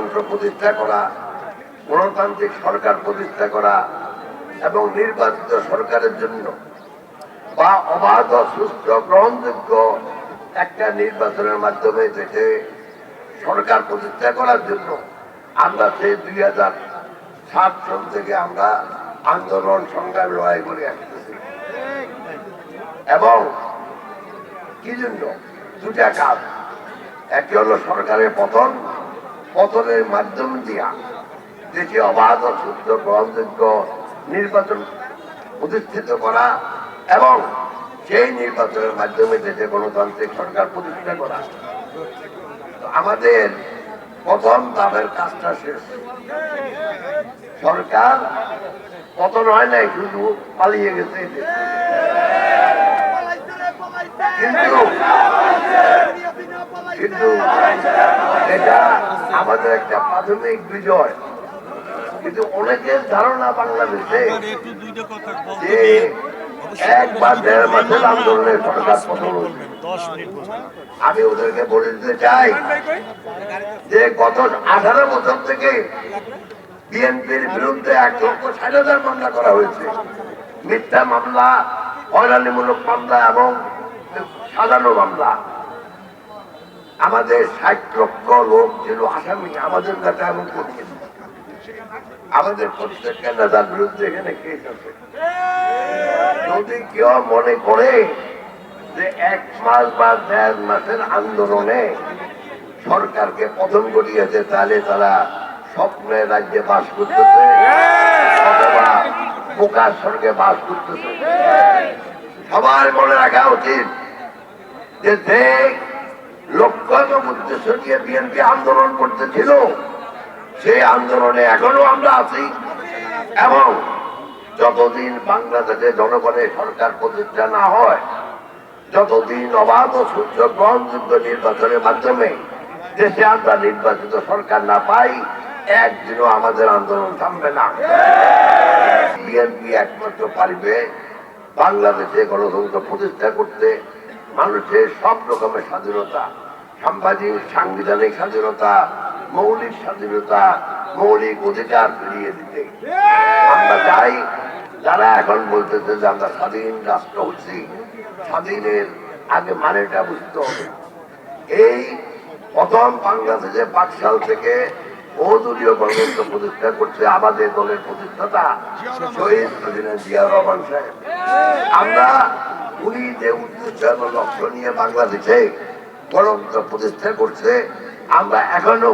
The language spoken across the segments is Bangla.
গণতন্ত্র প্রতিষ্ঠা করা, গণতান্ত্রিক সরকার প্রতিষ্ঠা করা এবং নির্বাচিত সরকারের জন্য বা অবাধ সুষ্ঠু গ্রহণযোগ্য একটা নির্বাচনের মাধ্যমে দেশে সরকার প্রতিষ্ঠা করার জন্য আমরা সেই 2007 সাল থেকে আমরা আন্দোলন সংগ্রাম লড়াই করে আসতেছি। এবং কি জন্য? দুটা কাজ। একটি হলো সরকারের পতন, পতনের মাধ্যম দিয়া দেশে অবাধ সুস্থ গ্রহণযোগ্য নির্বাচন প্রতিষ্ঠিত করা এবং সেই নির্বাচনের মাধ্যমে দেশে গণতান্ত্রিক সরকার প্রতিষ্ঠা করা। আমাদের প্রথম ধাপের কাজটা শেষ। সরকার পতন হয় নাই, শুধু পালিয়ে গেছে। কিন্তু এটা আমাদের একটা প্রাথমিক বিজয়। কিন্তু অনেকের ধারণা বাংলাদেশে যে 1 বা 1.5 মাসের আন্দোলনে সরকার পতন হয়েছে। আমি ওদেরকে বলে দিতে চাই যে গত 18 বছর থেকে বিএনপির বিরুদ্ধে 1,60,000 মামলা করা হয়েছে। মিথ্যা মামলা, হয়রানিমূলক মামলা এবং সাজানো মামলা। আমাদের 60 লক্ষ লোক ছিল আসামি। আমাদের নেতা এমন করছে, আমাদের প্রত্যেকটা নেতার বিরুদ্ধে এখানে কেস আছে। যদি কেউ মনে করে যে 1 মাস বা 1.5 মাসের আন্দোলনে সরকারকে পতন ঘটিয়েছে, তাহলে তারা স্বপ্নের রাজ্যে বাস করতেছে অথবা বোকার স্বর্গে বাস করতেছে। সবার মনে রাখা উচিত যে লক্ষ্য এবং উদ্দেশ্য নিয়ে বিএনপি আন্দোলন করতেছিল, সেই আন্দোলনে এখনো আমরা আছি। এবং যতদিন বাংলাদেশে জনগণের সরকার প্রতিষ্ঠা না হয়, যতদিন অবাধ সুস্থ গ্রহণযোগ্য নির্বাচনের মাধ্যমে দেশে আমরা নির্বাচিত সরকার না পাই, একদিনও আমাদের আন্দোলন থামবে না। বিএনপি একমাত্র পারবে বাংলাদেশে গণতন্ত্র প্রতিষ্ঠা করতে, মানুষের সব রকমের স্বাধীনতা, সাংবিধানিক স্বাধীনতা, মৌলিক স্বাধীনতা, মৌলিক অধিকার ফিরিয়ে দিতে। আমরা চাই যারা এখন বলতেছে যে আমরা স্বাধীন রাষ্ট্র হচ্ছি, স্বাধীনের আগে মানেটা বুঝতে হবে। এই প্রথম বাংলাদেশে 5 সাল থেকে বহুদলীয় গণতন্ত্র প্রতিষ্ঠা করছে আমাদের দলের প্রতিষ্ঠাতা শহীদ প্রেসিডেন্ট জিয়া রহমান সাহেব। আমরা উনি যে উদ্দেশ্য এবং লক্ষ্য নিয়ে বাংলাদেশে গণতন্ত্র প্রতিষ্ঠা করছে, আমরা এখনো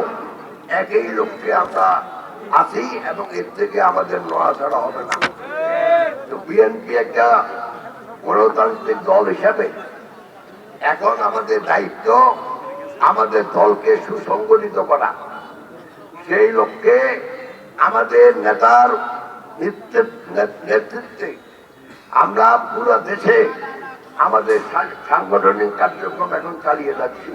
একই লক্ষ্যে আমরা আছি এবং এর থেকে আমাদের নড়াচড়া হবে না। তো বিএনপি একটা গণতান্ত্রিক দল হিসাবে এখন আমাদের দায়িত্ব আমাদের দলকে সুসংগঠিত করা। সেই লক্ষ্যে আমাদের নেতার নেতৃত্বে আমরা পুরো দেশে আমাদের সাংগঠনিক কার্যক্রম এখন চালিয়ে যাচ্ছি।